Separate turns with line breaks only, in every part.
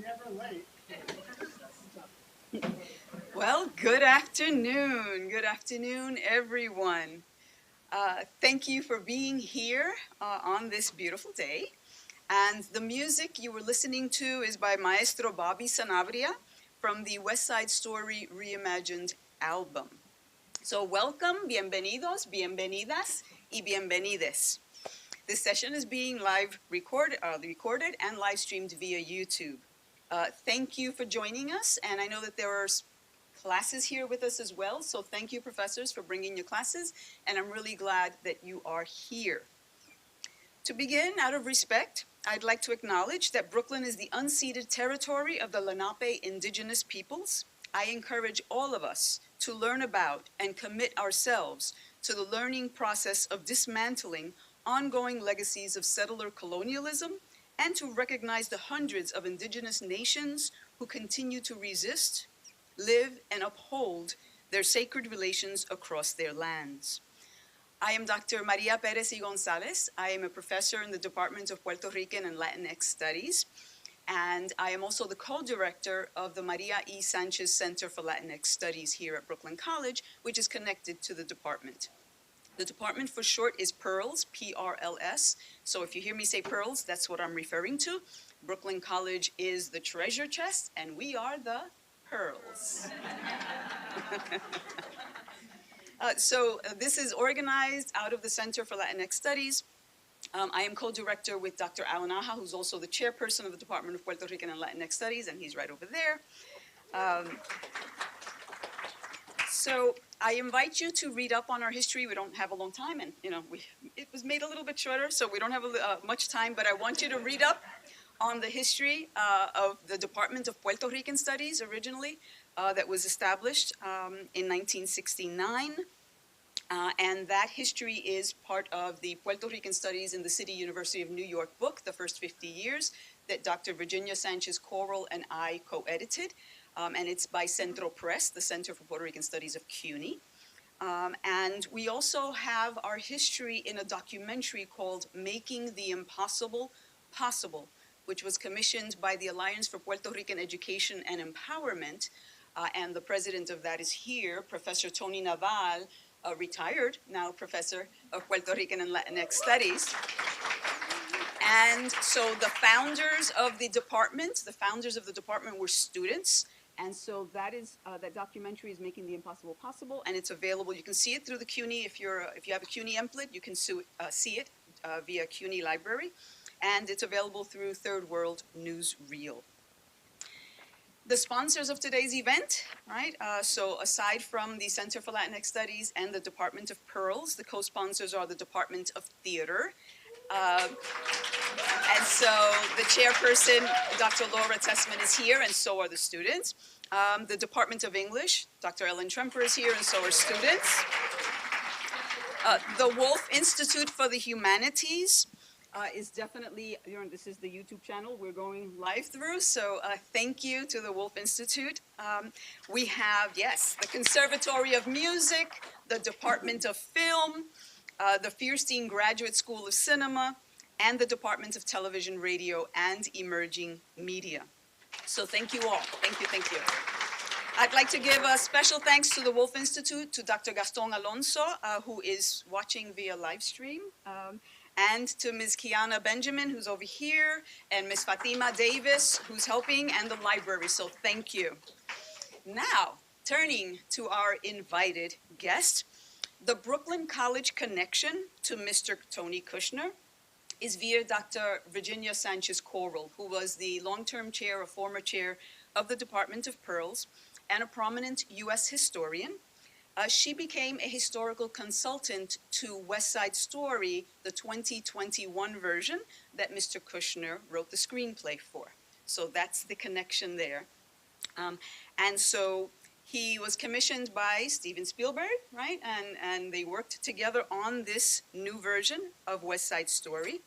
never late.
Well, good afternoon. Good afternoon, everyone. Thank you for being here on this beautiful day. And the music you were listening to is by Maestro Bobby Sanabria from the West Side Story Reimagined album. So welcome, bienvenidos, bienvenidas, y bienvenides. This session is being recorded and live streamed via YouTube. Thank you for joining us, and I know that there are classes here with us as well, so thank you, professors, for bringing your classes, and I'm really glad that you are here. To begin, out of respect, I'd like to acknowledge that Brooklyn is the unceded territory of the Lenape indigenous peoples. I encourage all of us to learn about and commit ourselves to the learning process of dismantling ongoing legacies of settler colonialism and to recognize the hundreds of indigenous nations who continue to resist, live, and uphold their sacred relations across their lands. I am Dr. Maria Perez y Gonzalez. I am a professor in the Department of Puerto Rican and Latinx Studies, and I am also the co-director of the Maria E. Sanchez Center for Latinx Studies here at Brooklyn College, which is connected to the department. The department for short is PEARLS, P-R-L-S. So if you hear me say PEARLS, that's what I'm referring to. Brooklyn College is the treasure chest, and we are the pearls. This is organized out of the Center for Latinx Studies. I am co-director with Dr. Alan Aja, who's also the chairperson of the Department of Puerto Rican and Latinx Studies, and he's right over there. So I invite you to read up on our history. We don't have a long time, and it was made a little bit shorter, so we don't have much time, but I want you to read up on the history of the Department of Puerto Rican Studies originally that was established in 1969. And that history is part of the Puerto Rican Studies in the City University of New York book, The First 50 Years, that Dr. Virginia Sanchez Corral and I co-edited. And it's by Centro Press, the Center for Puerto Rican Studies of CUNY. And we also have our history in a documentary called Making the Impossible Possible, which was commissioned by the Alliance for Puerto Rican Education and Empowerment. And the president of that is here, Professor Tony Naval, a retired now professor of Puerto Rican and Latinx Studies. And so the founders of the department were students. And so that documentary is Making the Impossible Possible, and it's available. You can see it through the CUNY. If you have a CUNY template, you can see it via CUNY Library. And it's available through Third World Newsreel. The sponsors of today's event, right? So aside from the Center for Latinx Studies and the Department of PEARLS, the co-sponsors are the Department of Theater. And so the chairperson, Dr. Laura Tessman, is here, and so are the students. The Department of English, Dr. Ellen Tremper is here, and so are students. The Wolf Institute for the Humanities is definitely, this is the YouTube channel we're going live through, so thank you to the Wolf Institute. We have, yes, the Conservatory of Music, the Department of Film, the Fierstein Graduate School of Cinema, and the Department of Television, Radio, and Emerging Media. So thank you all. Thank you, thank you. I'd like to give a special thanks to the Wolf Institute, to Dr. Gaston Alonso, who is watching via live stream, and to Ms. Kiana Benjamin, who's over here, and Ms. Fatima Davis, who's helping, and the library, so thank you. Now, turning to our invited guest, the Brooklyn College connection to Mr. Tony Kushner is via Dr. Virginia Sanchez Corral, who was the long-term chair, a former chair of the Department of PEARLS, and a prominent U.S. historian. She became a historical consultant to West Side Story, the 2021 version that Mr. Kushner wrote the screenplay for. So that's the connection there. And so he was commissioned by Steven Spielberg, right? And they worked together on this new version of West Side Story.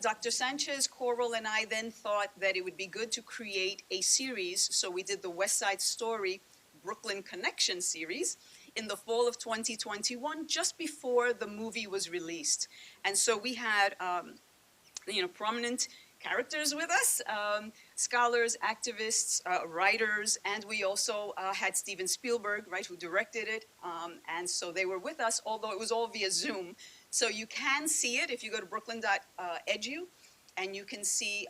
Dr. Sanchez Corral and I then thought that it would be good to create a series, so we did the West Side Story Brooklyn Connection series in the fall of 2021, just before the movie was released. And so we had prominent characters with us, scholars, activists, writers, and we also had Steven Spielberg, right, who directed it, and so they were with us, although it was all via Zoom. So you can see it if you go to brooklyn.edu, and you can see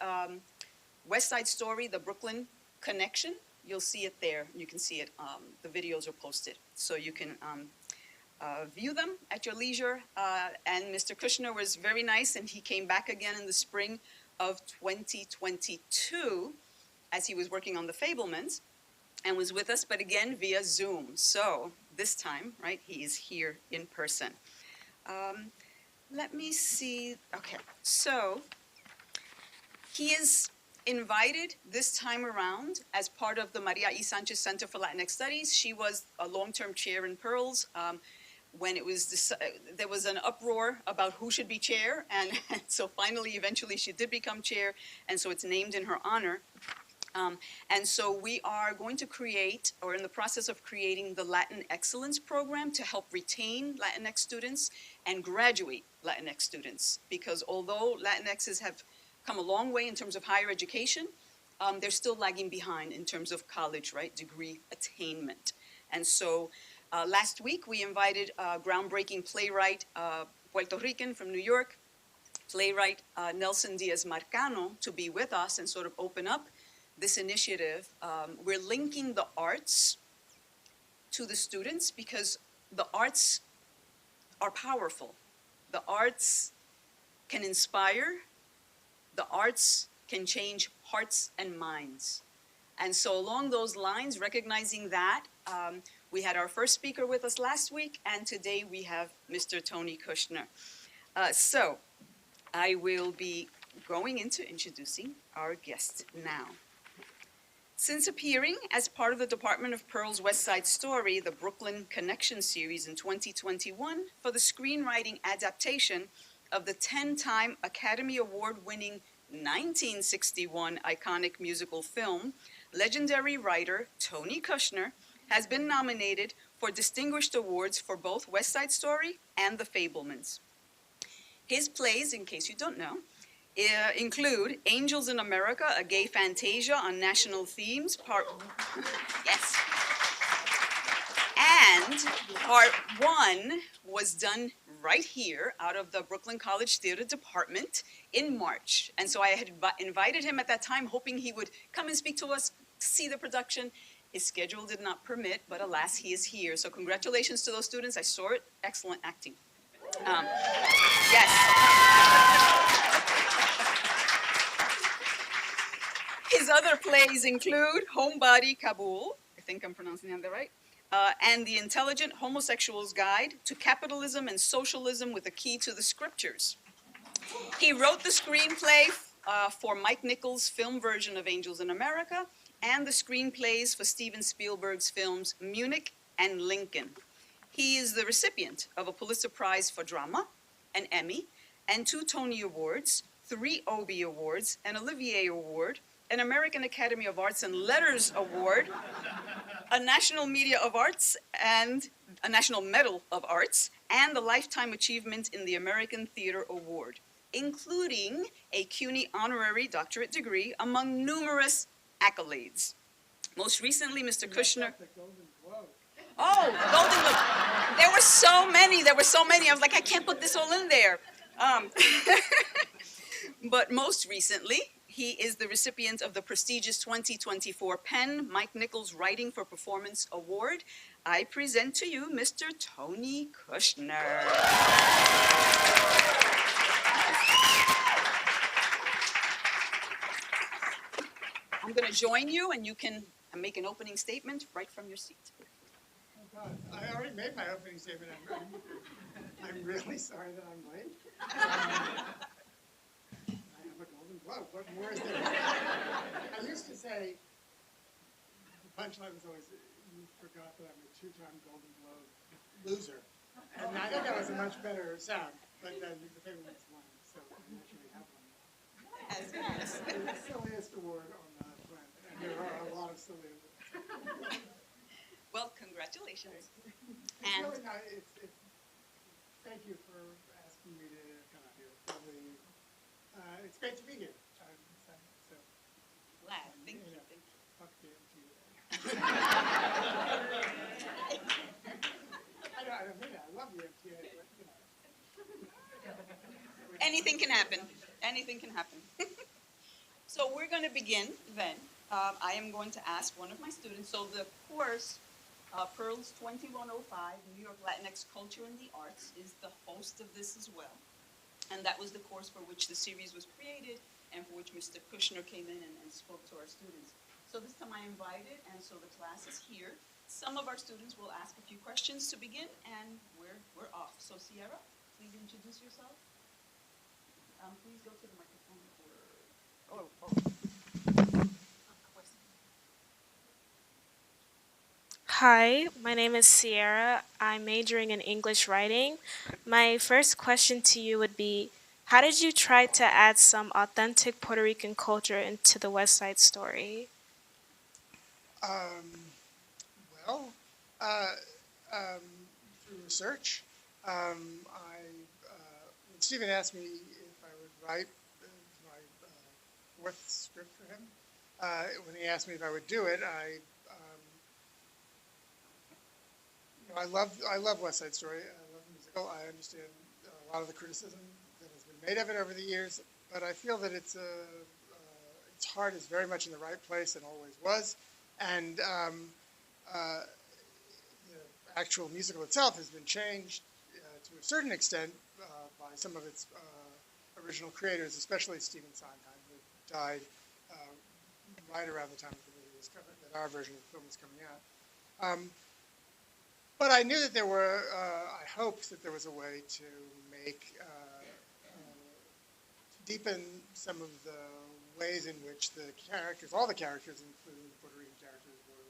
West Side Story, the Brooklyn Connection. You'll see it there. You can see it. The videos are posted, so you can view them at your leisure. And Mr. Kushner was very nice, and he came back again in the spring of 2022 as he was working on The Fabelmans and was with us, but again via Zoom. So this time, right, he is here in person. Let me see. Okay, so he is invited this time around as part of the Maria E. Sanchez Center for Latinx Studies. She was a long-term chair in Pearls. When it was there was an uproar about who should be chair, and so finally, eventually, she did become chair, and so it's named in her honor. And so we are going to create, or in the process of creating, the Latin Excellence Program to help retain Latinx students and graduate Latinx students, because although Latinxes have come a long way in terms of higher education, they're still lagging behind in terms of college, right, degree attainment. And so last week, we invited groundbreaking playwright, Puerto Rican from New York, playwright Nelson Diaz-Marcano, to be with us and sort of open up this initiative. We're linking the arts to the students because the arts are powerful. The arts can inspire. The arts can change hearts and minds. And so along those lines, recognizing that, we had our first speaker with us last week, and today we have Mr. Tony Kushner. So I will be going into introducing our guest now. Since appearing as part of the Department of Pearl's West Side Story, the Brooklyn Connection series in 2021 for the screenwriting adaptation of the 10-time Academy Award-winning 1961 iconic musical film, legendary writer Tony Kushner has been nominated for distinguished awards for both West Side Story and The Fabelmans. His plays, in case you don't know, include Angels in America, a gay Fantasia on national themes, yes. And part 1 was done right here out of the Brooklyn College Theater Department in March. And so I had invited him at that time, hoping he would come and speak to us, see the production. His schedule did not permit, but alas, he is here. So congratulations to those students. I saw it. Excellent acting. Yes. His other plays include Homebody, Kabul, I think I'm pronouncing that right, and The Intelligent Homosexual's Guide to Capitalism and Socialism with a Key to the Scriptures. He wrote the screenplay for Mike Nichols' film version of Angels in America, and the screenplays for Steven Spielberg's films Munich and Lincoln. He is the recipient of a Pulitzer Prize for Drama, an Emmy, and 2 Tony Awards, 3 Obie Awards, an Olivier Award, an American Academy of Arts and Letters Award, a National Media of Arts, and a National Medal of Arts, and the Lifetime Achievement in the American Theater Award, including a CUNY honorary doctorate degree, among numerous accolades. Most recently, Mr. Kushner. Oh, Golden Globe. There were so many. I was like, I can't put this all in there. But most recently, he is the recipient of the prestigious 2024 Penn Mike Nichols Writing for Performance Award. I present to you Mr. Tony Kushner. I'm going to join you, and you can make an opening statement right from your seat.
Oh, God. I already made my opening statement. I'm really sorry that I'm late. I have a Golden Globe. What more is there? I used to say, the punchline was always, you forgot that I'm a 2-time Golden Globe loser. And I think that was a much better sound, but then the Fabelmans won, so I actually have one.
Yes.
It's the silliest award on the planet, and there are a lot of silly awards.
Well, congratulations.
It's really nice. Thank you for asking me to come out here. It's great to be here.
glad. Thank you. Thank you.
Fuck the MTA. I don't mean that. I love the MTA, but you know.
Anything can happen. Anything can happen. So we're going to begin then. I am going to ask one of my students. So the course, Pearls 2105, New York Latinx Culture and the Arts, is the host of this as well. And that was the course for which the series was created and for which Mr. Kushner came in and spoke to our students. So this time I invited, and so the class is here. Some of our students will ask a few questions to begin, and we're off. So Sierra, please introduce yourself. Please go to the microphone.
Hi, my name is Sierra. I'm majoring in English writing. My first question to you would be, how did you try to add some authentic Puerto Rican culture into the West Side Story?
Well, through research, when Steven asked me if I would write my fourth script for him, when he asked me if I would do it, I love West Side Story. I love the musical. I understand a lot of the criticism that has been made of it over the years, but I feel that its heart is very much in the right place and always was. And the actual musical itself has been changed to a certain extent by some of its original creators, especially Stephen Sondheim, who died right around the time that the movie was coming, that our version of the film was coming out. But I knew that there were, I hoped that there was a way to make, to deepen some of the ways in which the characters, all the characters, including the Puerto Rican characters, were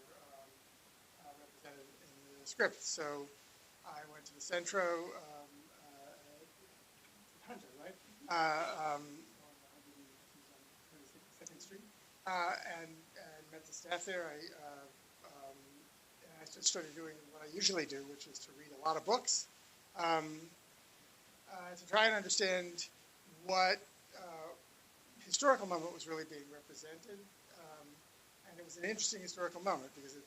represented in the script. So I went to the Centro, Hunter, right? On 122nd Street, and met the staff there. I just started doing what I usually do, which is to read a lot of books, to try and understand what historical moment was really being represented. And it was an interesting historical moment because the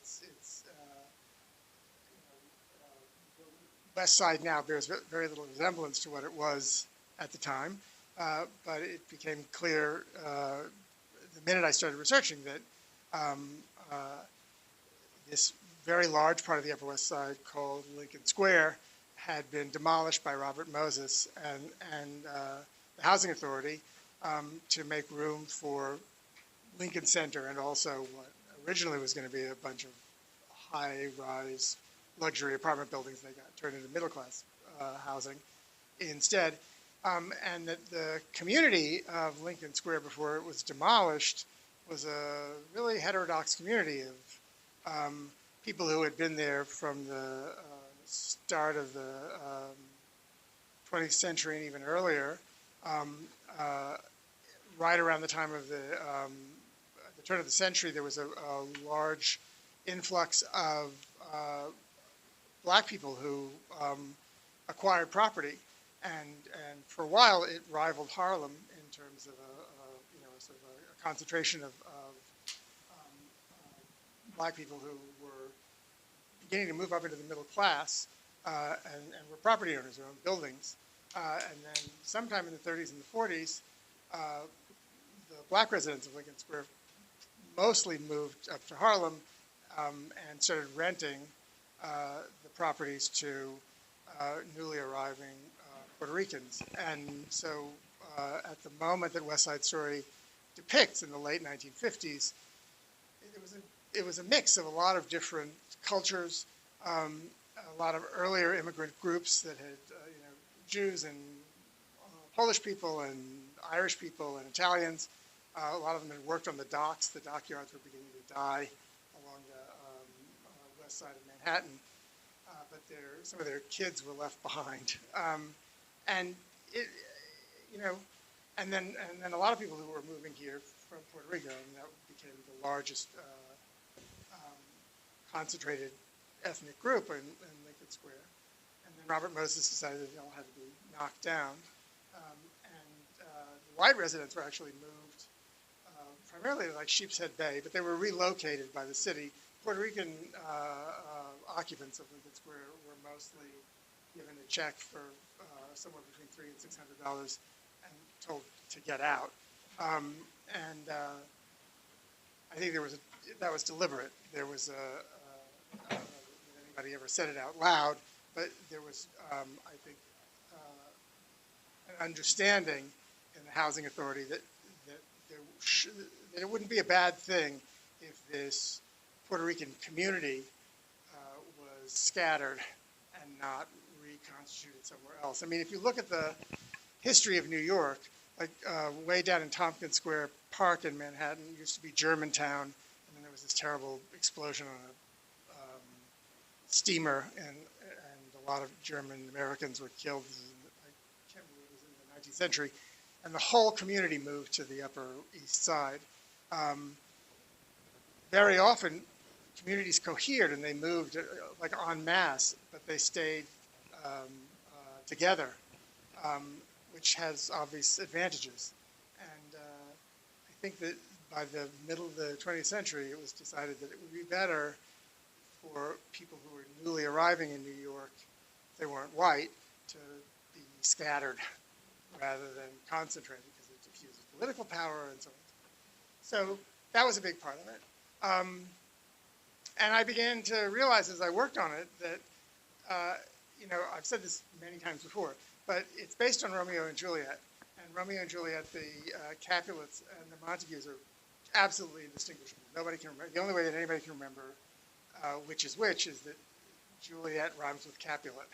West Side now bears very little resemblance to what it was at the time, but it became clear the minute I started researching that this very large part of the Upper West Side called Lincoln Square had been demolished by Robert Moses and the Housing Authority to make room for Lincoln Center and also what originally was going to be a bunch of high-rise luxury apartment buildings. They got turned into middle-class housing instead. And that the community of Lincoln Square before it was demolished was a really heterodox community of people who had been there from the start of the 20th century and even earlier, right around the time of the turn of the century. There was a large influx of black people who acquired property, and for a while it rivaled Harlem in terms of sort of a concentration of black people who were beginning to move up into the middle class and were property owners, who owned buildings. And then sometime in the 30s and the 40s, the black residents of Lincoln Square mostly moved up to Harlem and started renting the properties to newly arriving Puerto Ricans. And so at the moment that West Side Story depicts in the late 1950s, it was a mix of a lot of different cultures, a lot of earlier immigrant groups that had, Jews and Polish people and Irish people and Italians. A lot of them had worked on the docks. The dockyards were beginning to die along the west side of Manhattan, but some of their kids were left behind. And then a lot of people who were moving here from Puerto Rico, and that became the largest concentrated ethnic group in Lincoln Square. And then Robert Moses decided that it all had to be knocked down. The white residents were actually moved primarily like Sheepshead Bay, but they were relocated by the city. Puerto Rican occupants of Lincoln Square were mostly given a check for somewhere between $300 and $600 and told to get out. I think that was deliberate. There was I don't know if anybody ever said it out loud, but there was, I think, an understanding in the housing authority that it wouldn't be a bad thing if this Puerto Rican community was scattered and not reconstituted somewhere else. I mean, if you look at the history of New York, like way down in Tompkins Square Park in Manhattan used to be Germantown, and then there was this terrible explosion on a steamer, and a lot of German Americans were killed. I can't believe it was in the 19th century, and the whole community moved to the Upper East Side. Very often, communities cohered and they moved like en masse, but they stayed together, which has obvious advantages. And I think that by the middle of the 20th century, it was decided that it would be better for people who were newly arriving in New York, if they weren't white, to be scattered rather than concentrated, because it diffuses political power and so on. So that was a big part of it. And I began to realize as I worked on it that, you know, I've said this many times before, but it's based on Romeo and Juliet. And Romeo and Juliet, the Capulets and the Montagues are absolutely indistinguishable. Nobody can remember. The only way that anybody can remember which is that Juliet rhymes with Capulet.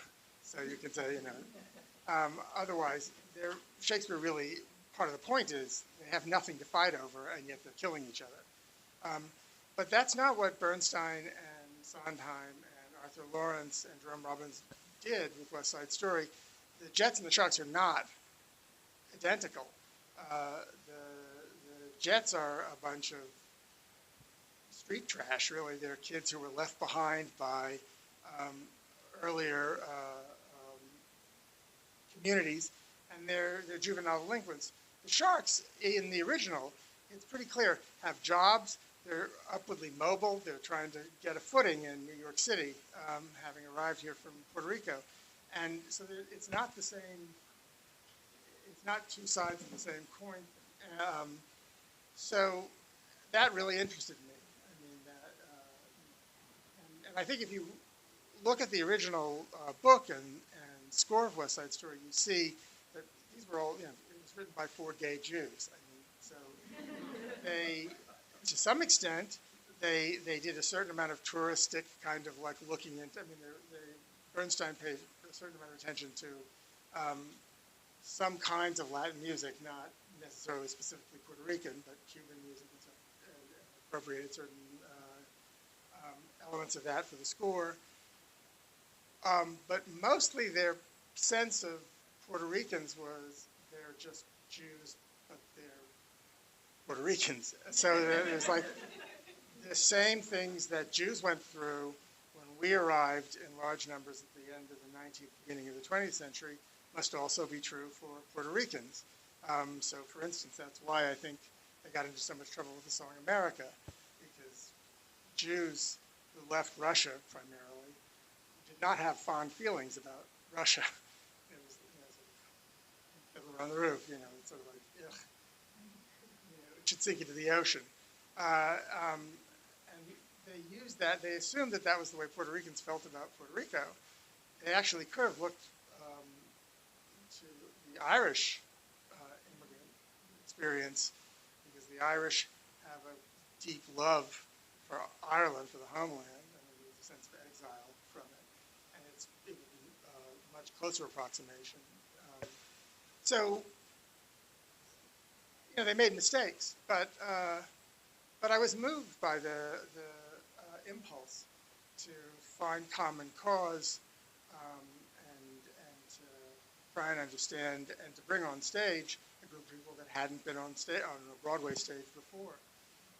So you can say, you know, otherwise, Shakespeare really, part of the point is they have nothing to fight over, and yet they're killing each other. But that's not what Bernstein and Sondheim and Arthur Lawrence and Jerome Robbins did with West Side Story. The Jets and the Sharks are not identical. The Jets are a bunch of street trash, really. They're kids who were left behind by earlier communities, and they're juvenile delinquents. The Sharks, in the original, it's pretty clear, have jobs. They're upwardly mobile. They're trying to get a footing in New York City, having arrived here from Puerto Rico. And so it's not the same, it's not two sides of the same coin. So that really interested me. I mean, and I think if you look at the original book and score of West Side Story, you see that these were all, you know, it was written by 4 gay Jews. I mean, so they, to some extent, they did a certain amount of touristic kind of like looking into, I mean, Bernstein paid a certain amount of attention to some kinds of Latin music, not necessarily specifically Puerto Rican, but Cuban music and stuff, and appropriated certain elements of that for the score. But mostly their sense of Puerto Ricans was they're just Jews, but they're Puerto Ricans. So there's like the same things that Jews went through when we arrived in large numbers at the end of the 19th, beginning of the 20th century, must also be true for Puerto Ricans. So for instance, that's why I think they got into so much trouble with the song America, because Jews who left Russia primarily did not have fond feelings about Russia. It was, you know, Fiddler on the Roof, you know, it's sort of like, ugh, you know, it should sink into the ocean. And they used that, they assumed that that was the way Puerto Ricans felt about Puerto Rico. They actually could have looked to the Irish immigrant experience, because the Irish have a deep love for Ireland, for the homeland, and there's a sense of exile from it. And it would be a much closer approximation. So, you know, they made mistakes, but I was moved by the impulse to find common cause and to try and understand and to bring on stage a group of people that hadn't been on a Broadway stage before.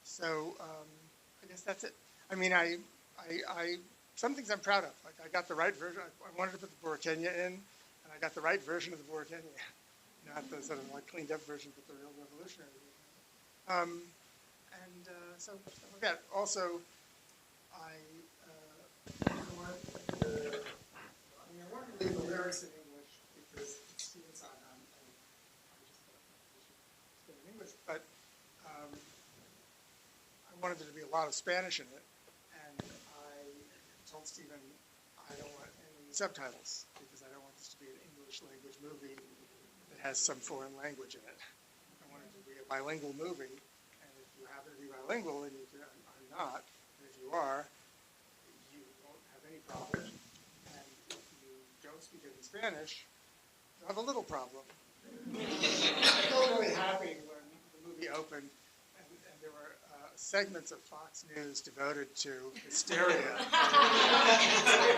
So I guess that's it. I mean, I some things I'm proud of. Like I got the right version. I wanted to put the Borkenya in, and I got the right version of the Borkenya, not the sort of like cleaned up version, but the real revolutionary version. So look at also, I wanted to leave the lyrics in English because Steven said I just thought we should stay in English, but I wanted there to be a lot of Spanish in it, and I told Steven I don't want any subtitles because I don't want this to be an English language movie that has some foreign language in it. I want it to be a bilingual movie, and if you happen to be bilingual, and I'm not, and if you are, you won't have any problem. And if you don't speak any Spanish, you'll have a little problem. I felt really happy when the movie opened, and there were segments of Fox News devoted to hysteria.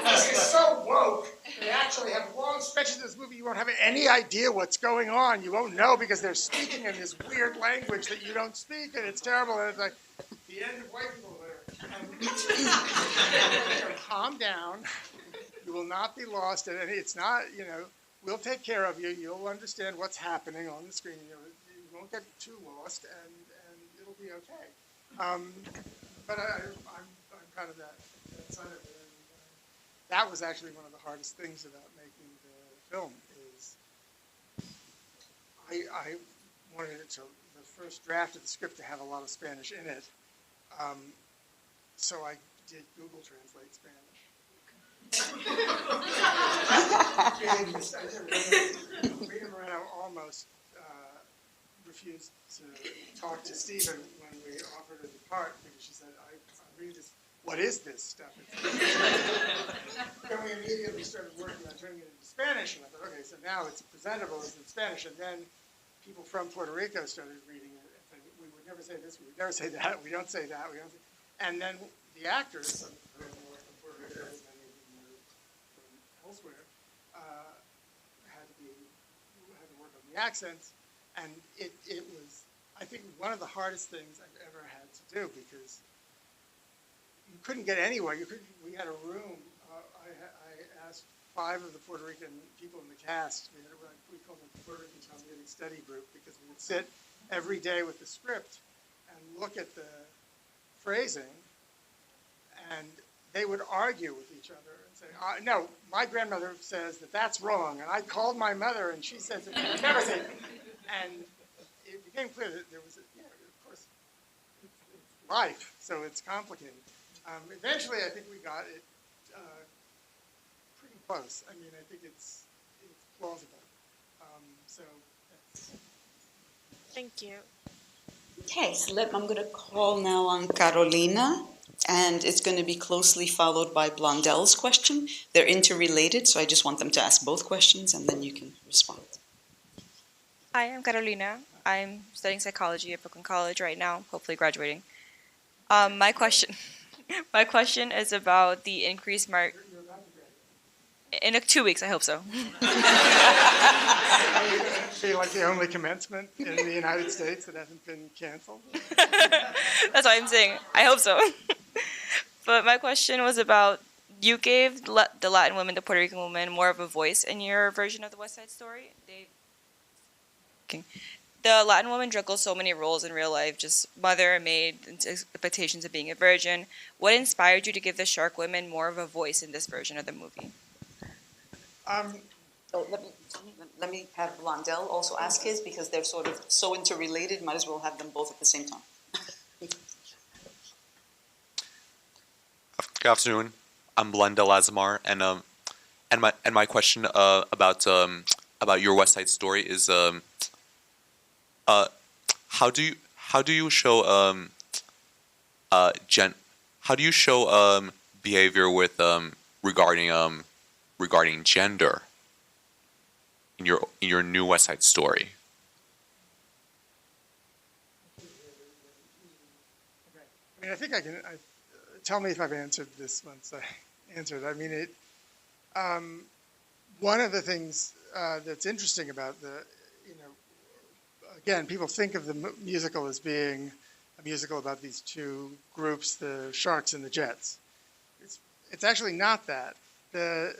This is so woke. They actually have long stretches of this movie. You won't have any idea what's going on. You won't know because they're speaking in this weird language that you don't speak, and it's terrible. And it's like the end of white people. And calm down. You will not be lost in it. It's not, we'll take care of you. You'll understand what's happening on the screen. You won't get too lost, and it'll be okay. But I'm kind of that side of it. And, that was actually one of the hardest things about making the film is I wanted it to, the first draft of the script to have a lot of Spanish in it. So I did Google Translate Spanish. Rita Moreno almost refused to talk to Steven when we offered her the part because she said, I read this, what is this stuff? Then we immediately started working on turning it into Spanish, and I thought, okay, so now it's presentable as in Spanish, and then people from Puerto Rico started reading it and saying, we would never say this, we would never say that, we don't say that, we don't say, and then the actors, some of them were from Puerto Rico, as many of them were from elsewhere, had to work on the accents. And it was, I think, one of the hardest things I've ever had to do because you couldn't get anywhere. We had a room. I asked 5 of the Puerto Rican people in the cast. We called them the Puerto Rican Talmudic Study Group because we would sit every day with the script and look at the phrasing, and they would argue with each other and say, no, my grandmother says that that's wrong, and I called my mother, and she says it. Never say it. And it became clear that there was, of course, it's life, so it's complicated. Eventually, I think we got it pretty close. I mean, I think it's plausible. So that's...
Thank you.
Okay, so I'm going to call now on Carolina, and it's going to be closely followed by Blondel's question. They're interrelated, so I just want them to ask both questions, and then you can respond.
Hi, I'm Carolina. I'm studying psychology at Brooklyn College right now, hopefully graduating. My question is about the increased mark. In 2 weeks, I hope so.
Be like the only commencement in the United States that hasn't been canceled.
That's what I'm saying. I hope so. But my question was about, you gave the Latin women, the Puerto Rican women, more of a voice in your version of the West Side Story. The Latin woman juggles so many roles in real life, just mother, maid, expectations of being a virgin. What inspired you to give the shark women more of a voice in this version of the movie?
Let me have Blondel also ask his, because they're sort of so interrelated, might as well have them both at the same time.
Good afternoon. I'm Blondel Azamar, and my question about your West Side Story is how do you show behavior with regarding gender in your new West Side Story?
I mean, I think I can. Tell me if I've answered this once I answered. I mean, one of the things that's interesting about again, people think of the musical as being a musical about these two groups, the Sharks and the Jets. It's actually not that. You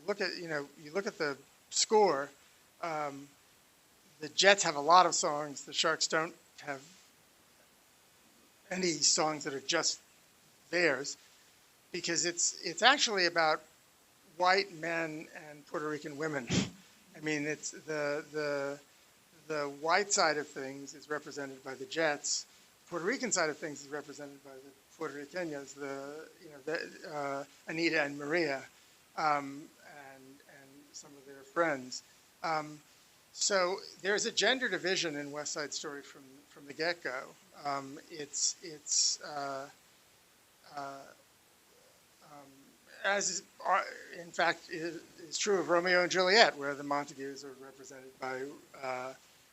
look at the score. The Jets have a lot of songs. The Sharks don't have any songs that are just theirs, because it's actually about white men and Puerto Rican women. I mean, it's the white side of things is represented by the Jets. The Puerto Rican side of things is represented by the Puerto Ricanas, Anita and Maria, and some of their friends. So there's a gender division in West Side Story from the get-go. As is, in fact is true of Romeo and Juliet, where the Montagues are represented by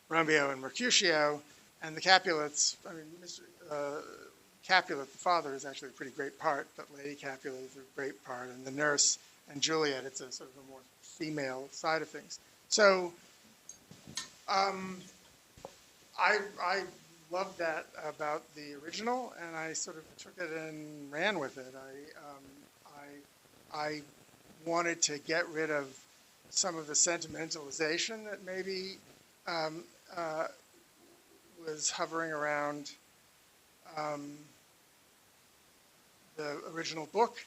Romeo and Mercutio, and the Capulets. I mean, Capulet, the father, is actually a pretty great part, but Lady Capulet is a great part, and the nurse and Juliet, it's a sort of a more female side of things. So I loved that about the original, and I sort of took it and ran with it. I wanted to get rid of some of the sentimentalization that maybe was hovering around the original book.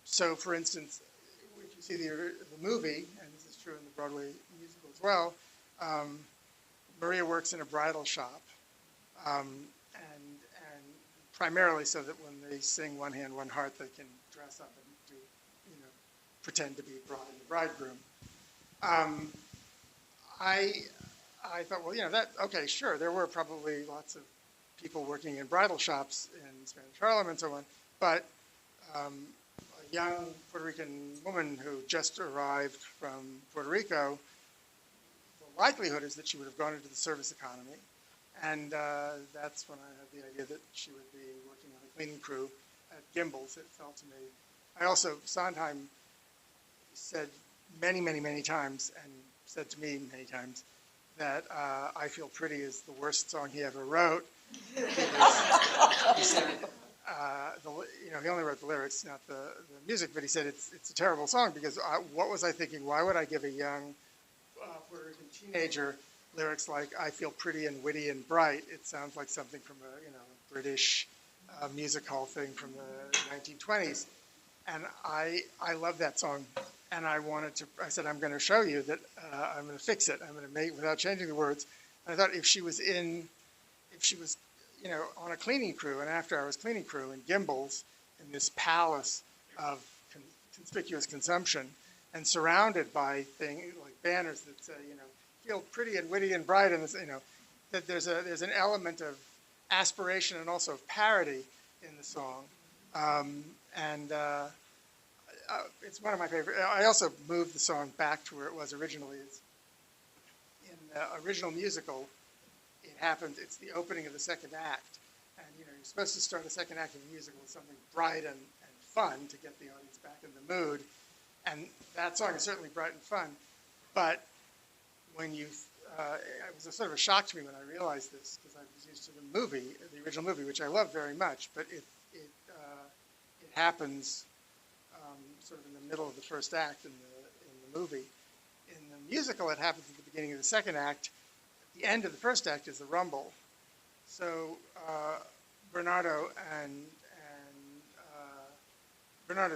So, for instance, if you see the movie, and this is true in the Broadway musical as well, Maria works in a bridal shop, and primarily so that when they sing One Hand, One Heart, they can dress up and do, pretend to be bride and bridegroom. I thought, well, okay, sure, there were probably lots of people working in bridal shops in Spanish Harlem and so on, but a young Puerto Rican woman who just arrived from Puerto Rico, the likelihood is that she would have gone into the service economy, and that's when I had the idea that she would be working on a cleaning crew at Gimbel's. It felt to me. I also, Sondheim said many, many, many times, and said to me many times, that I Feel Pretty is the worst song he ever wrote. He said, he only wrote the lyrics, not the music, but he said it's a terrible song because what was I thinking? Why would I give a young Puerto Rican teenager lyrics like I feel pretty and witty and bright? It sounds like something from a British music hall thing from the 1920s. And I love that song. And I said, I'm going to show you that I'm going to fix it. I'm going to make it without changing the words. And I thought if she was on a cleaning crew, an after-hours cleaning crew in Gimbel's, in this palace of conspicuous consumption, and surrounded by things like banners that say, feel pretty and witty and bright, and this, that there's an element of aspiration and also of parody in the song, it's one of my favorite. I also moved the song back to where it was originally. In the original musical, it happens. It's the opening of the second act, and you're supposed to start the second act of the musical with something bright and fun to get the audience back in the mood. And that song is certainly bright and fun, but when it was a sort of a shock to me when I realized this, because I was used to the movie, the original movie, which I love very much, but it happens sort of in the middle of the first act in the movie. In the musical, it happens at the beginning of the second act. At the end of the first act is the rumble. So Bernardo's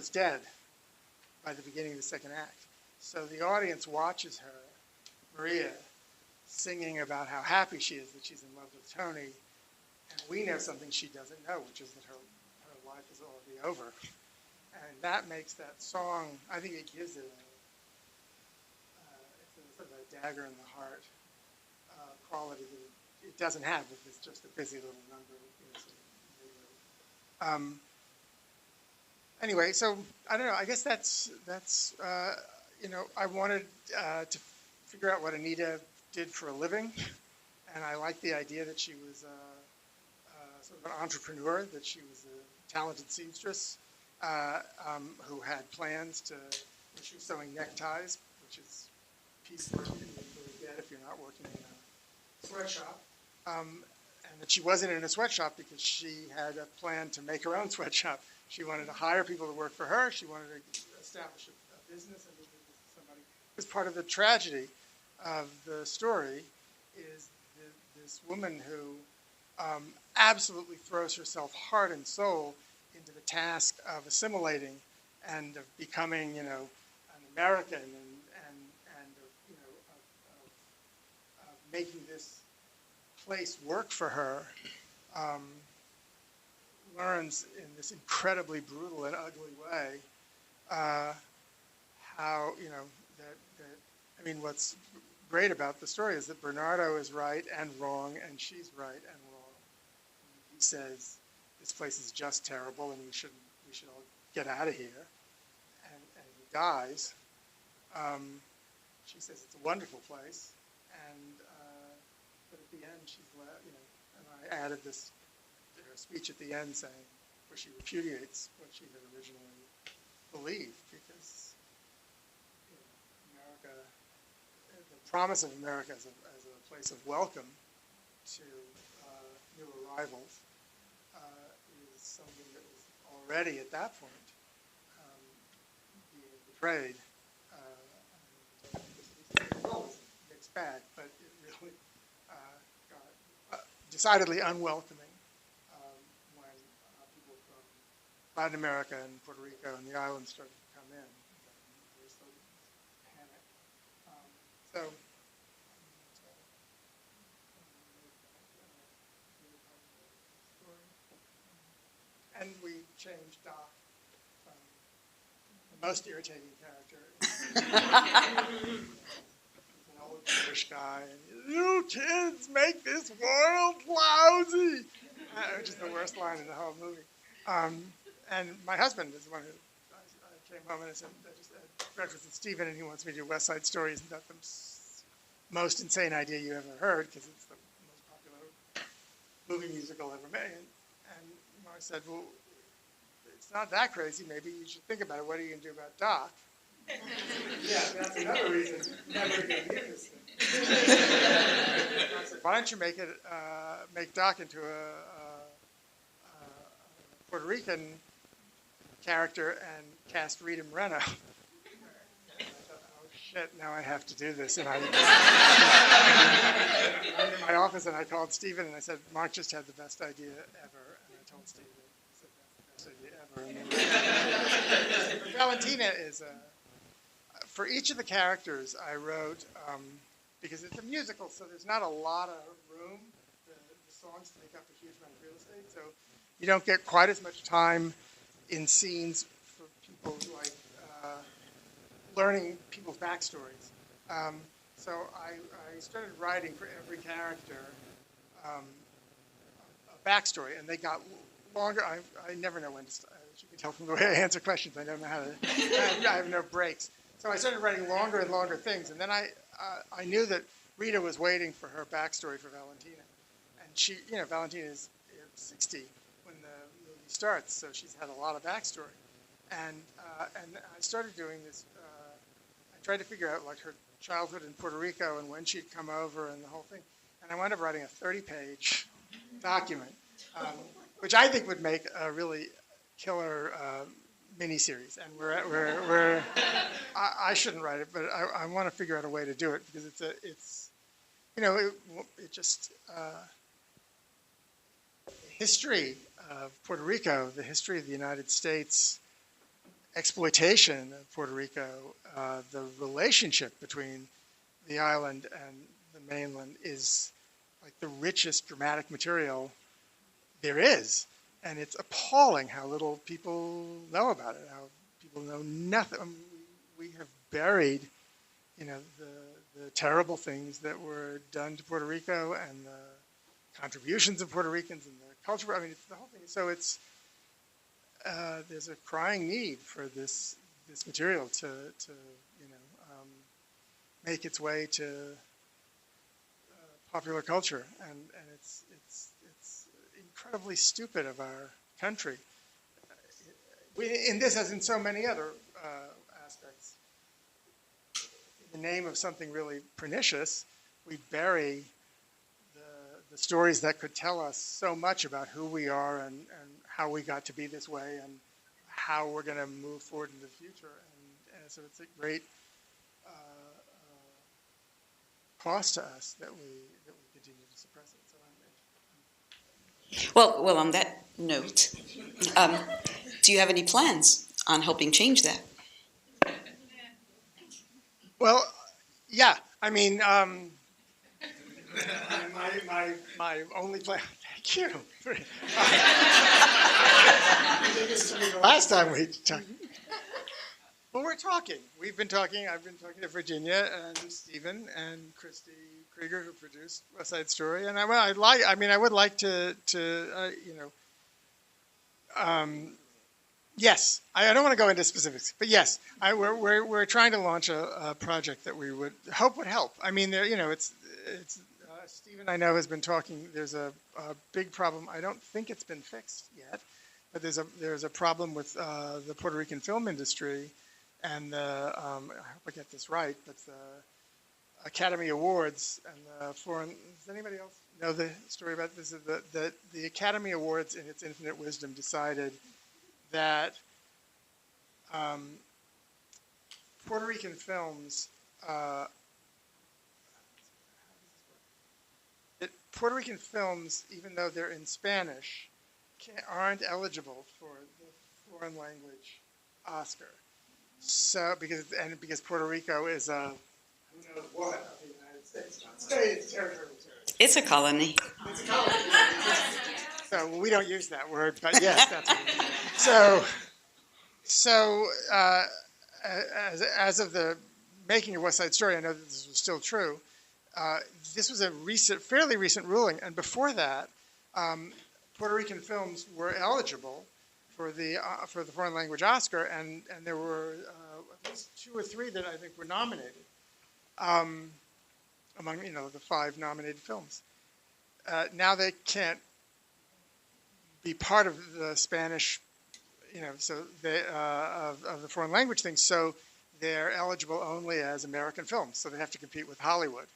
dead by the beginning of the second act. So the audience watches her, Maria, singing about how happy she is that she's in love with Tony, and we know something she doesn't know, which is that her life is already over. And that makes that song, I think it gives it it's sort of a dagger in the heart quality that it doesn't have if it's just a busy little number. Anyway, so I don't know. I guess that's I wanted to figure out what Anita did for a living, and I liked the idea that she was sort of an entrepreneur, that she was a talented seamstress who had plans to. She was sewing neckties, which is piecework you can really get if you're not working in a sweatshop. And that she wasn't in a sweatshop because she had a plan to make her own sweatshop. She wanted to hire people to work for her. She wanted to establish a business and do business with somebody. Because part of the tragedy of the story is this woman who absolutely throws herself heart and soul into the task of assimilating and of becoming, an American and of making this place work for her. Learns in this incredibly brutal and ugly way how, what's great about the story is that Bernardo is right and wrong, and she's right and wrong. He says this place is just terrible, and we should all get out of here. And he dies. She says it's a wonderful place, and but at the end she's and I added this to her speech at the end saying where she repudiates what she had originally believed, because America, the promise of America as a place of welcome to new arrivals is something that was already at that point being betrayed. It was a mixed bag, but it really got decidedly unwelcoming when people from Latin America and Puerto Rico and the islands started to come in. There was sort of panic. And we changed Doc from the most irritating character. He's an old British guy, and you kids make this world lousy, which is the worst line in the whole movie. And my husband is the one who I came home and I said, I just had breakfast with Steven, and he wants me to do West Side Story. Isn't that the most insane idea you ever heard? Because it's the most popular movie musical ever made. And I said, well, it's not that crazy. Maybe you should think about it. What are you going to do about Doc? Yeah, that's another reason never to get interested. I said, why don't you make Doc into a Puerto Rican character and cast Rita Moreno? And I thought, oh shit, now I have to do this. And I went in my office and I called Steven and I said, Mark just had the best idea ever. And I told Steven, I said, that's the best idea ever. And Valentina is for each of the characters I wrote, because it's a musical, so there's not a lot of room. The songs take up a huge amount of real estate, so you don't get quite as much time in scenes for people like learning people's backstories. So I started writing for every character a backstory, and they got longer. I never know when to start. As you can tell from the way I answer questions, I don't know how to. I have no breaks. So I started writing longer and longer things, and then I knew that Rita was waiting for her backstory for Valentina, and she, Valentina is 60 when the movie starts, so she's had a lot of backstory, and I started doing this. I tried to figure out like her childhood in Puerto Rico and when she'd come over and the whole thing, and I wound up writing a 30-page document, which I think would make a really killer miniseries, and I shouldn't write it, but I want to figure out a way to do it because it's history of Puerto Rico, the history of the United States exploitation of Puerto Rico, the relationship between the island and the mainland is like the richest dramatic material there is. And it's appalling how little people know about it, how people know nothing. We have buried, the terrible things that were done to Puerto Rico and the contributions of Puerto Ricans and the culture. I mean, it's the whole thing. So it's there's a crying need for this material to make its way to popular culture, and it's incredibly stupid of our country. In this, as in so many other aspects, in the name of something really pernicious, we bury the stories that could tell us so much about who we are and how we got to be this way and how we're going to move forward in the future. And so it's a great cost to us that we continue to suppress it. So I'm
Well, on that note, do you have any plans on helping change that?
Well, yeah. I mean, my only plan. Thank you. You did this to me the last time we talked. Well, we're talking. We've been talking. I've been talking to Virginia and Stephen and Christy Krieger, who produced West Side Story, and I would like to yes. I don't want to go into specifics, but yes, we're trying to launch a project that we would hope would help. I mean, it's Stephen, I know, has been talking. There's a big problem. I don't think it's been fixed yet, but there's a problem with the Puerto Rican film industry, and I hope I get this right, but the Academy Awards and the foreign. Does anybody else know the story about this? The Academy Awards, in its infinite wisdom, decided that Puerto Rican films. Puerto Rican films, even though they're in Spanish, aren't eligible for the foreign language Oscar. So because Puerto Rico is a who knows what of the United States. It's territorial territory.
It's a colony.
It's a colony. So we don't use that word, but yes, that's what it is. So as of the making of West Side Story, I know that this was still true. This was a fairly recent ruling, and before that, Puerto Rican films were eligible for the foreign language Oscar, and there were at least 2 or 3 that I think were nominated among the 5 nominated films. Now they can't be part of the Spanish, so of the foreign language thing. So they're eligible only as American films. So they have to compete with Hollywood,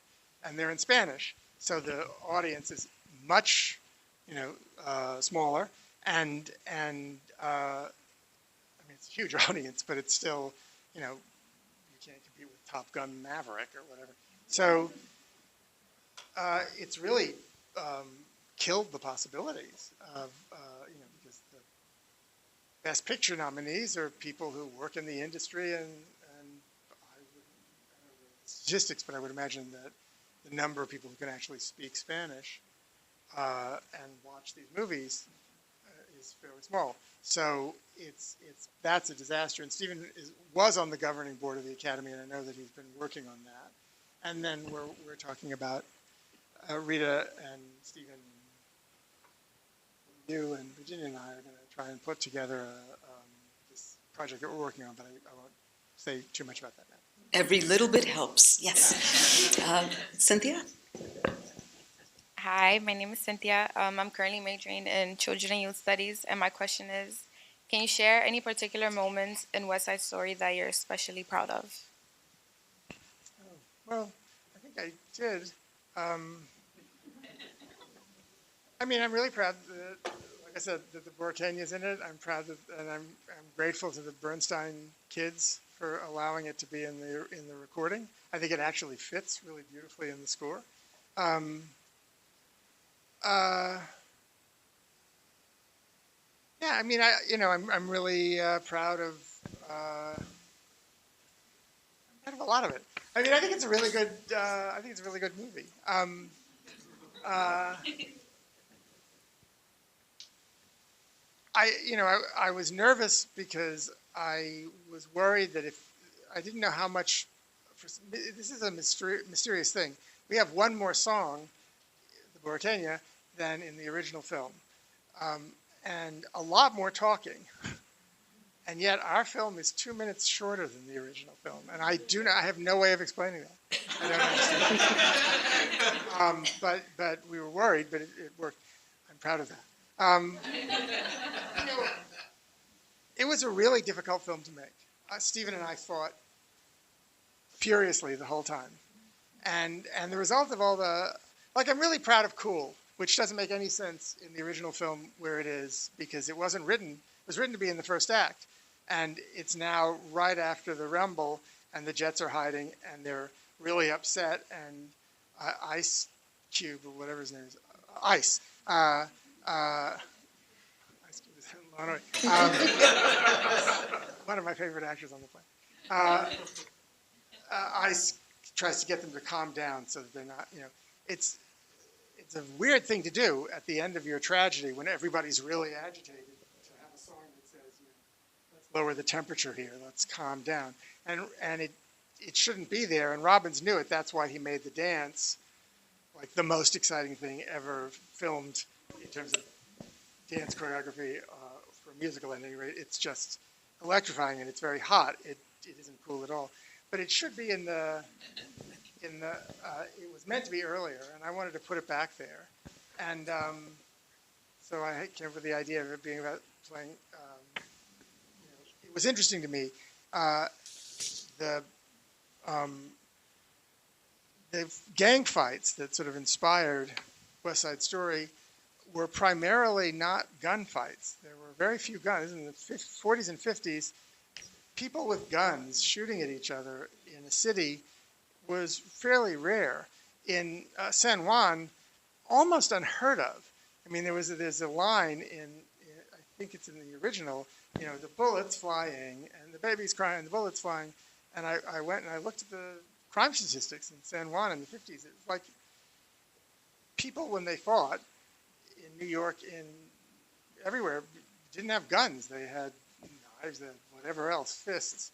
and they're in Spanish. So the audience is much, smaller, and I mean it's a huge audience, but it's still, you can't compete with Top Gun Maverick or whatever. So it's really killed the possibilities of, because the Best Picture nominees are people who work in the industry, and I don't know the statistics, but I would imagine that the number of people who can actually speak Spanish and watch these movies is fairly small. So that's a disaster. And Stephen was on the governing board of the Academy, and I know that he's been working on that. And then we're talking about Rita and Stephen, you and Virginia and I are going to try and put together this project that we're working on, but I won't say too much about that now.
Every little bit helps, yes. Cynthia?
Hi, my name is Cynthia. I'm currently majoring in Children and Youth Studies, and my question is, can you share any particular moments in West Side Story that you're especially proud of?
Oh, well, I think I did. I mean, I'm really proud that, like I said, that the Borkenya's in it. I'm proud that, and I'm grateful to the Bernstein kids for allowing it to be in the recording. I think it actually fits really beautifully in the score. Yeah, I mean, I'm really proud of a lot of it. I mean, I think it's a really good. I think it's a really good movie. I was nervous because I was worried that if I didn't know how much. This is a mysterious thing. We have one more song, the Borkenya, than in the original film, and a lot more talking. And yet our film is 2 minutes shorter than the original film, and I have no way of explaining that. I don't understand. But we were worried, but it worked. I'm proud of that. It was a really difficult film to make. Stephen and I fought furiously the whole time, and the result of all I'm really proud of Cool, which doesn't make any sense in the original film where it is, because it wasn't written. It was written to be in the first act, and it's now right after the rumble, and the Jets are hiding, and they're really upset, and Ice Cube, or whatever his name is, Ice, I still was in Law and Order. One of my favorite actors on the planet. Tries to get them to calm down so that they're not, it's a weird thing to do at the end of your tragedy when everybody's really agitated to have a song that says, let's lower the temperature here, let's calm down. And it shouldn't be there, and Robbins knew it. That's why he made the dance like the most exciting thing ever filmed in terms of dance choreography for a musical. At any rate, it's just electrifying, and it's very hot. It isn't cool at all. But it should be in the it was meant to be earlier, and I wanted to put it back there. And so I came up with the idea of it being about playing, it was interesting to me. The gang fights that sort of inspired West Side Story were primarily not gunfights. There were very few guns. In the 40s and 50s, people with guns shooting at each other in a city was fairly rare. In San Juan, almost unheard of. I mean, there's a line in, I think it's in the original, the bullets flying, and the baby's crying, and the bullets flying. And I went and I looked at the crime statistics in San Juan in the 50s. It was like people, when they fought in New York, in everywhere, didn't have guns. They had knives, they had whatever else, fists.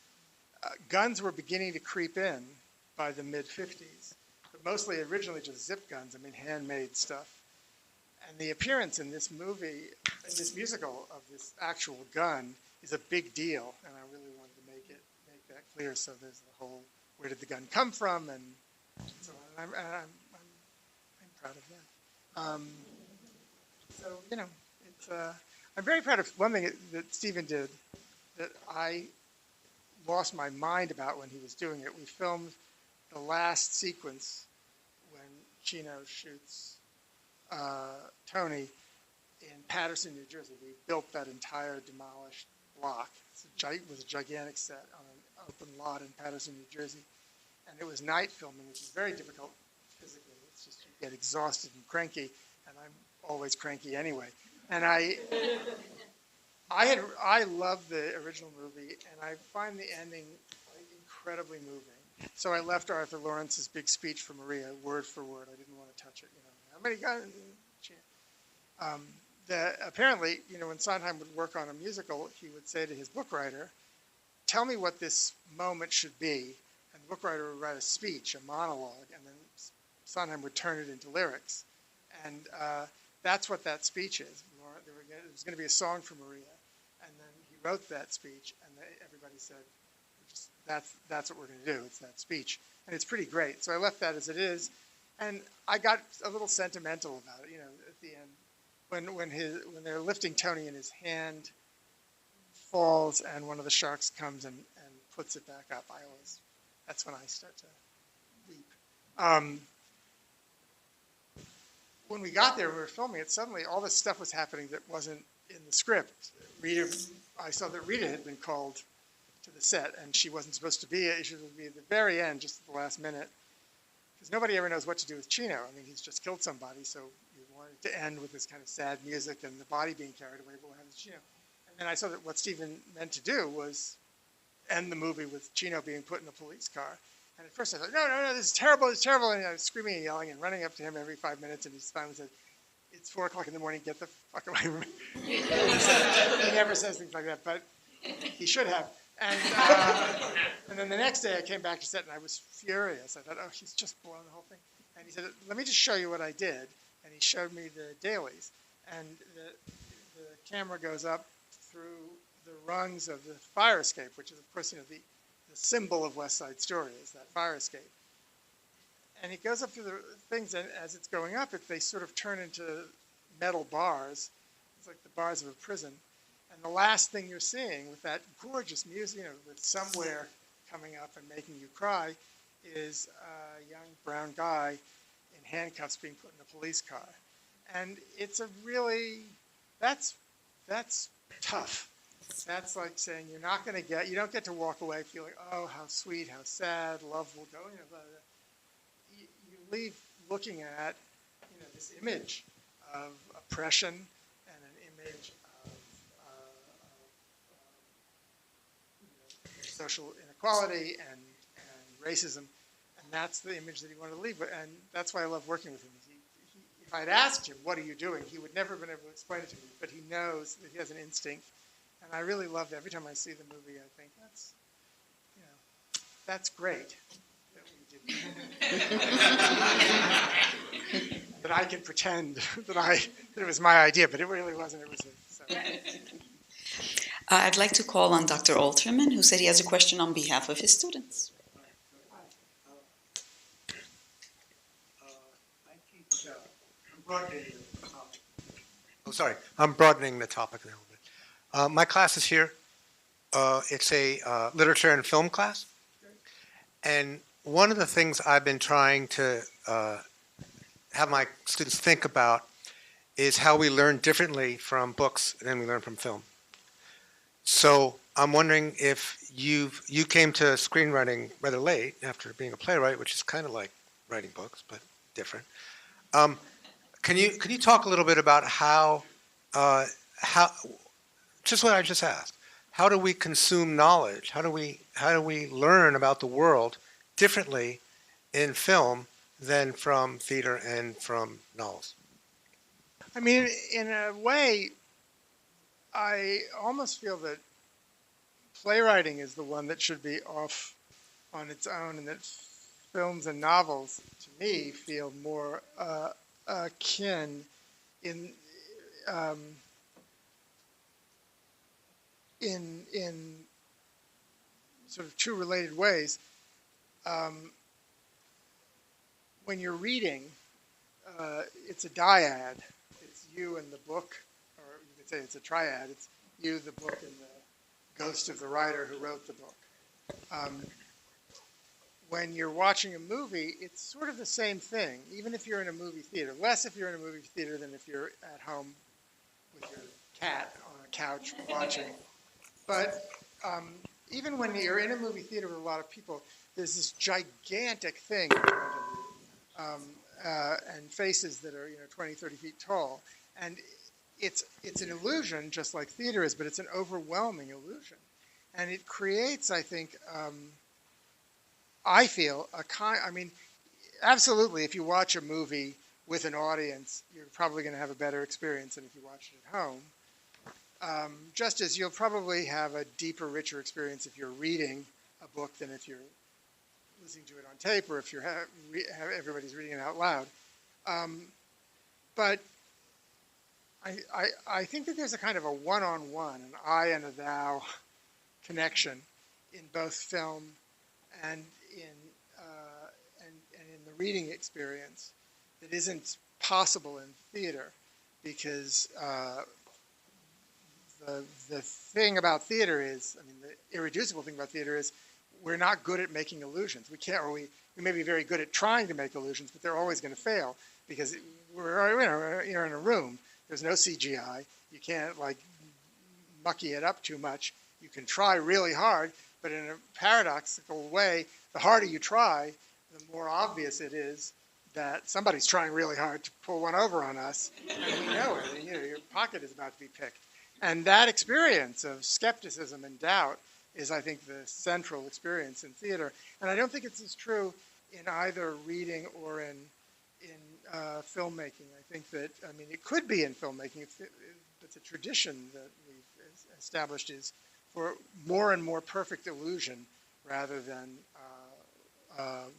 Guns were beginning to creep in by the mid-50s, but mostly originally just zip guns, handmade stuff. And the appearance in this movie, in this musical, of this actual gun is a big deal, and I really wanted to make that clear. So there's the whole, where did the gun come from, and so on. And I'm proud of that. So it's I'm very proud of one thing that Steven did that I lost my mind about when he was doing it. We filmed the last sequence when Chino shoots Tony in Paterson, New Jersey. We built that entire demolished block. It was a gigantic set on an open lot in Paterson, New Jersey. And it was night filming, which is very difficult physically. It's just you get exhausted and cranky, and I'm always cranky anyway. And I love the original movie, and I find the ending incredibly moving. So I left Arthur Lawrence's big speech for Maria word for word. I didn't want to touch it. How many guys? Apparently, when Sondheim would work on a musical, he would say to his book writer, "Tell me what this moment should be," and the book writer would write a speech, a monologue, and then Sondheim would turn it into lyrics, and that's what that speech is. There was going to be a song for Maria, and then he wrote that speech, and everybody said, that's what we're going to do. It's that speech, and it's pretty great. So I left that as it is, and I got a little sentimental about it. At the end, when they're lifting Tony and his hand falls, and one of the sharks comes and puts it back up. That's when I start to weep. When we got there, we were filming it. Suddenly, all this stuff was happening that wasn't in the script. I saw that Rita had been called to the set, and she wasn't supposed to be. She would be at the very end, just at the last minute, because nobody ever knows what to do with Chino. He's just killed somebody, so you wanted to end with this kind of sad music and the body being carried away. But what happens to Chino? And then I saw that what Steven meant to do was end the movie with Chino being put in a police car. And at first I thought, no, this is terrible, it's terrible. And I was screaming and yelling and running up to him every 5 minutes, and he finally said, "It's 4 o'clock in the morning, get the fuck away from me." He never says things like that, but he should have. And then the next day I came back to set and I was furious. I thought, oh, he's just blown the whole thing. And he said, "Let me just show you what I did." And he showed me the dailies. And the camera goes up through the rungs of the fire escape, which is, of course, the symbol of West Side Story is that fire escape. And it goes up through the things, and as it's going up, they sort of turn into metal bars. It's like the bars of a prison. And the last thing you're seeing with that gorgeous music, with Somewhere coming up and making you cry, is a young brown guy in handcuffs being put in a police car. And it's that's tough. That's like saying you don't get to walk away feeling, oh, how sweet, how sad, love will go. You leave looking at this image of oppression image of social inequality and racism, and that's the image that he wanted to leave with, and that's why I love working with him. If I'd asked him, what are you doing, he would never have been able to explain it to me, but he knows that he has an instinct, and I really love it. Every time I see the movie, I think, that's great that we did that. That I can pretend that it was my idea, but it really wasn't, it was his. So.
I'd like to call on Dr. Alterman, who said he has a question on behalf of his students.
I'm broadening the topic a little bit. My class is here. It's a literature and film class. And one of the things I've been trying to have my students think about is how we learn differently from books than we learn from film. So I'm wondering if you came to screenwriting rather late after being a playwright, which is kind of like writing books, but different. Can you talk a little bit about how just what I just asked? How do we consume knowledge? How do we learn about the world differently in film than from theater and from novels?
I mean, in a way, I almost feel that playwriting is the one that should be off on its own, and that films and novels, to me, feel more akin in sort of two related ways. When you're reading, it's a dyad. It's you and the book, or you could say it's a triad. It's you, the book, and the ghost of the writer who wrote the book. When you're watching a movie, it's sort of the same thing, even if you're in a movie theater. Less if you're in a movie theater than if you're at home with your cat on a couch watching. But even when you're in a movie theater with a lot of people, there's this gigantic thing in front of you, and faces that are 20, 30 feet tall. And it's an illusion, just like theater is, but it's an overwhelming illusion. And it creates, I think, I feel, absolutely, if you watch a movie with an audience, you're probably going to have a better experience than if you watch it at home. Just as you'll probably have a deeper, richer experience if you're reading a book than if you're listening to it on tape, or if you're everybody's reading it out loud. But I think that there's a kind of a one-on-one, an I and a thou connection in both film and in the reading experience that isn't possible in theater, because the thing about theater is, the irreducible thing about theater is we're not good at making illusions. We can't, or we may be very good at trying to make illusions, but they're always going to fail because you're in a room. There's no CGI. You can't mucky it up too much. You can try really hard, but in a paradoxical way, the harder you try, the more obvious it is that somebody's trying really hard to pull one over on us, and we know it. Your pocket is about to be picked. And that experience of skepticism and doubt is, I think, the central experience in theater. And I don't think it's as true in either reading or in filmmaking. I think that, it could be in filmmaking, but the tradition that we've established is for more and more perfect illusion rather than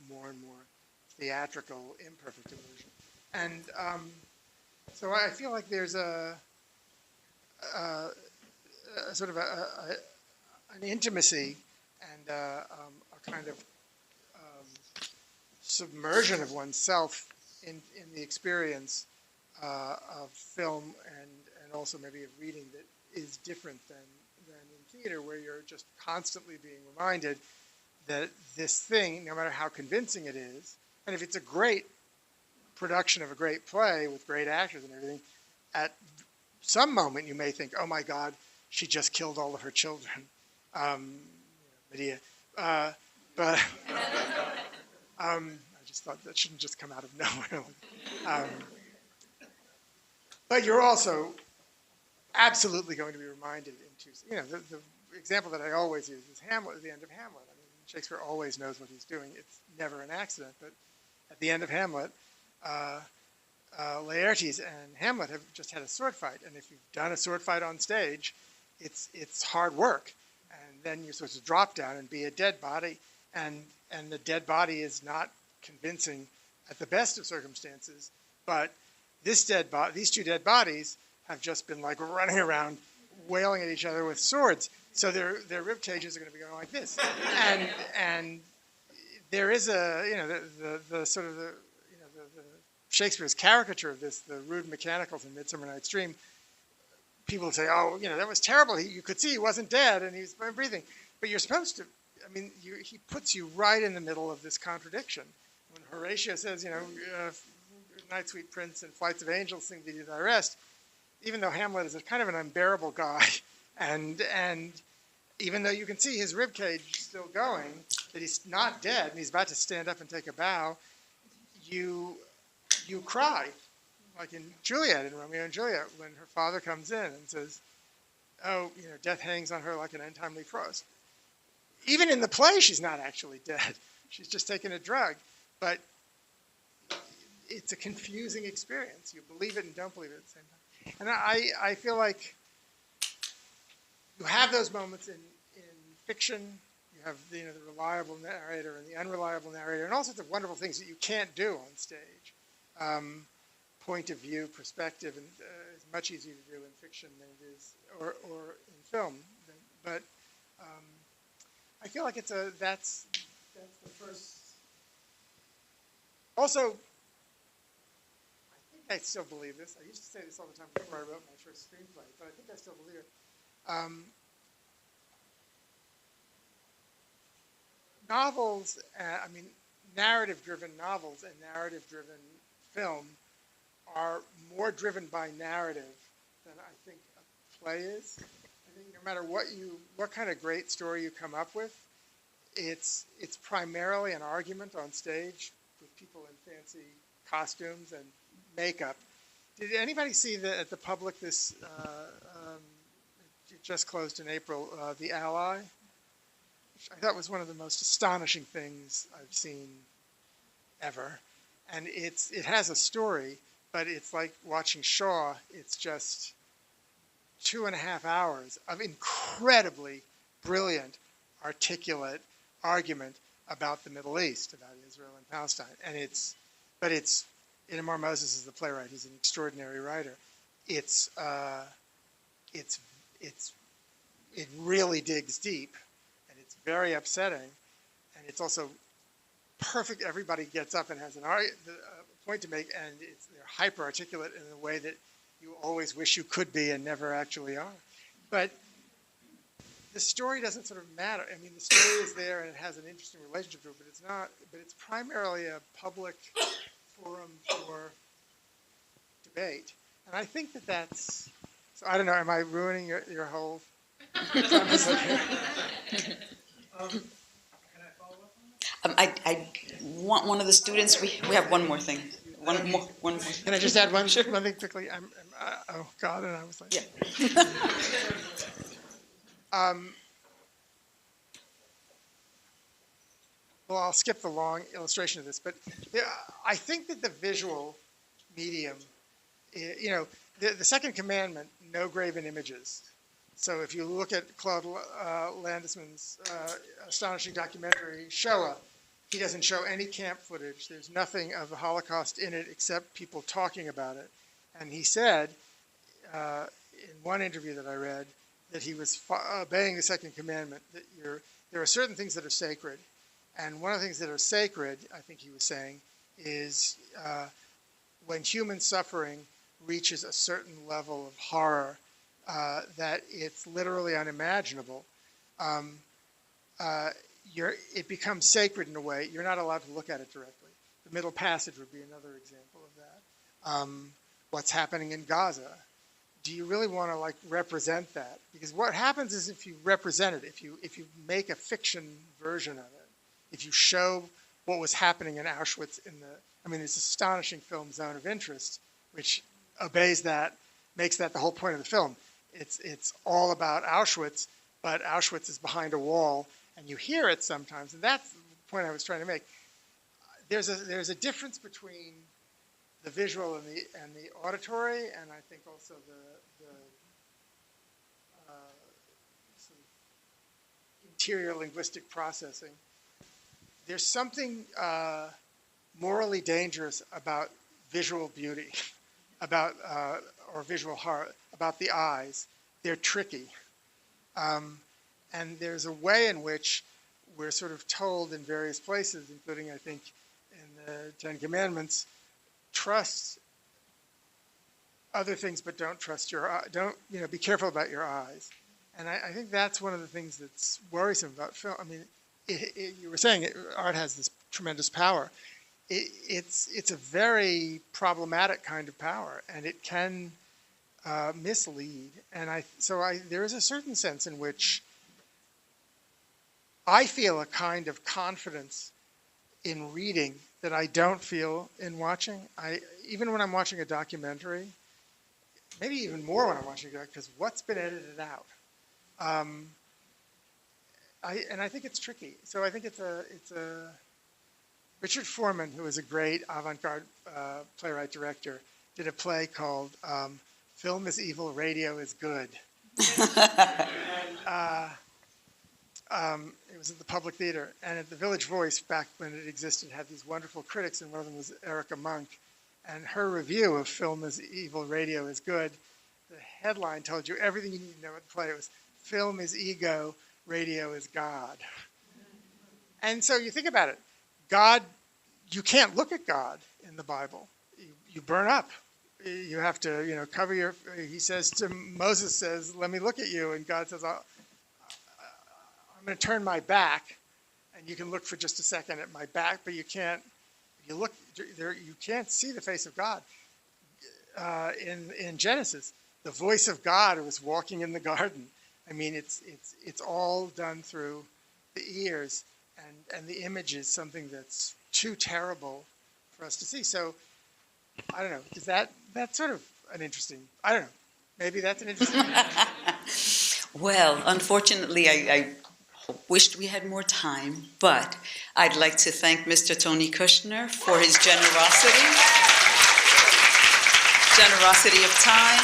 more and more theatrical, imperfect illusion. And so I feel like there's a sort of an intimacy and a kind of submersion of oneself in the experience of film and also maybe of reading that is different than in theater, where you're just constantly being reminded that this thing, no matter how convincing it is, and if it's a great production of a great play with great actors and everything, at some moment you may think, oh my God, she just killed all of her children. Medea. But I just thought that shouldn't just come out of nowhere. But you're also absolutely going to be reminded into, the example that I always use is Hamlet, the end of Hamlet. I mean, Shakespeare always knows what he's doing. It's never an accident, but at the end of Hamlet, Laertes and Hamlet have just had a sword fight, and if you've done a sword fight on stage, it's hard work, and then you're supposed to drop down and be a dead body, and the dead body is not convincing at the best of circumstances, but these two dead bodies have just been like running around wailing at each other with swords, so their rib cages are going to be going like this, and there is the sort of the Shakespeare's caricature of this, the rude mechanicals in Midsummer Night's Dream. People say, oh, that was terrible. You could see he wasn't dead and he was breathing. But you're supposed to, he puts you right in the middle of this contradiction. When Horatio says, Night, Sweet Prince, and Flights of Angels sing thee to thy rest, even though Hamlet is a kind of an unbearable guy, and even though you can see his ribcage still going, that he's not dead and he's about to stand up and take a bow, you cry, like in Juliet, in Romeo and Juliet, when her father comes in and says, oh, death hangs on her like an untimely frost. Even in the play, she's not actually dead. She's just taken a drug. But it's a confusing experience. You believe it and don't believe it at the same time. And I feel like you have those moments in fiction. You have the reliable narrator and the unreliable narrator and all sorts of wonderful things that you can't do on stage. Point of view, perspective, and is much easier to do in fiction than it is, or in film. But I feel like that's the first. Also, I think I still believe this. I used to say this all the time before I wrote my first screenplay, but I think I still believe it. Novels, narrative-driven novels and narrative-driven film are more driven by narrative than I think a play is. I think no matter what kind of great story you come up with, it's primarily an argument on stage with people in fancy costumes and makeup. Did anybody see at the public this? It just closed in April. The Ally, which I thought was one of the most astonishing things I've seen ever. And it has a story, but it's like watching Shaw. It's just 2.5 hours of incredibly brilliant, articulate argument about the Middle East, about Israel and Palestine. And Ingemar Moses is the playwright. He's an extraordinary writer. It really digs deep, and it's very upsetting, and it's also perfect. Everybody gets up and has a point to make, and they're hyper articulate in a way that you always wish you could be and never actually are. But the story doesn't sort of matter. I mean, the story is there and it has an interesting relationship to it, but it's not. But it's primarily a public forum for debate, and I think that's. So I don't know. Am I ruining your whole?
I want one of the students. We have one more thing. One more.
Can I just add one thing quickly? Oh God! And I was like,
yeah.
Well, I'll skip the long illustration of this, but I think that the visual medium, the second commandment, no graven images. So if you look at Claude Landisman's astonishing documentary, Shoah, he doesn't show any camp footage. There's nothing of the Holocaust in it except people talking about it. And he said, in one interview that I read, that he was obeying the second commandment, that there are certain things that are sacred. And one of the things that are sacred, I think he was saying, is when human suffering reaches a certain level of horror, that it's literally unimaginable. It becomes sacred in a way. You're not allowed to look at it directly. The Middle Passage would be another example of that. What's happening in Gaza? Do you really want to represent that? Because what happens is if you represent it, if you make a fiction version of it, if you show what was happening in Auschwitz this astonishing film Zone of Interest, which obeys that, makes that the whole point of the film. it's all about Auschwitz, but Auschwitz is behind a wall, and you hear it sometimes, and that's the point I was trying to make. There's a difference between the visual and the auditory, and I think also the sort of interior linguistic processing. There's something morally dangerous about visual beauty, about or visual horror, about the eyes. They're tricky, and there's a way in which we're sort of told in various places, including I think in the Ten Commandments, trust other things, but don't trust don't be careful about your eyes. And I think that's one of the things that's worrisome about film. I mean, you were saying art has this tremendous power. It's a very problematic kind of power, and it can mislead. And there is a certain sense in which I feel a kind of confidence in reading that I don't feel in watching. Even when I'm watching a documentary, maybe even more when I'm watching a documentary, because what's been edited out? I think it's tricky. So I think it's a Richard Foreman, who is a great avant-garde playwright director, did a play called "Film is Evil, Radio is Good." And it was at the Public Theater, and at the Village Voice, back when it existed, had these wonderful critics, and one of them was Erica Monk. And her review of "Film is Evil, Radio is Good," the headline told you everything you need to know about the play. It was "Film is ego, radio is God." And so you think about it. God, you can't look at God in the Bible. You burn up. You have to, cover your. Moses says, "Let me look at you," and God says, "I'm going to turn my back," and you can look for just a second at my back, but you can't. If you look there, you can't see the face of God. In Genesis, the voice of God was walking in the garden. I mean, it's all done through the ears, and the image is something that's too terrible for us to see. So I don't know. Is that's sort of an interesting? I don't know. Maybe that's an interesting.
Well, unfortunately, I wished we had more time, but I'd like to thank Mr. Tony Kushner for his generosity of time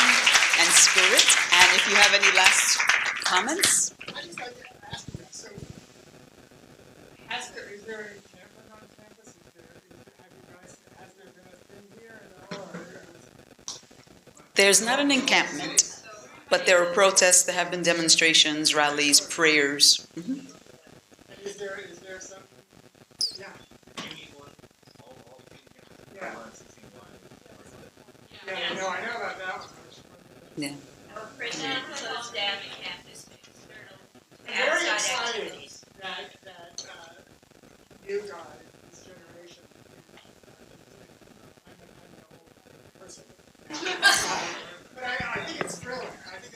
and spirit. And if you have any last comments?
I just like to ask you, so is there an encampment on campus? Has there been a thing here at all?
There's not an encampment, but there are protests, there have been demonstrations, rallies, prayers. Mm-hmm.
And is there some? Yeah. Yeah. No, I know about that one.
Yeah.
Prison closed down the campus.
Very excited that new guy, this generation. I'm an old person. But I think it's thrilling. I think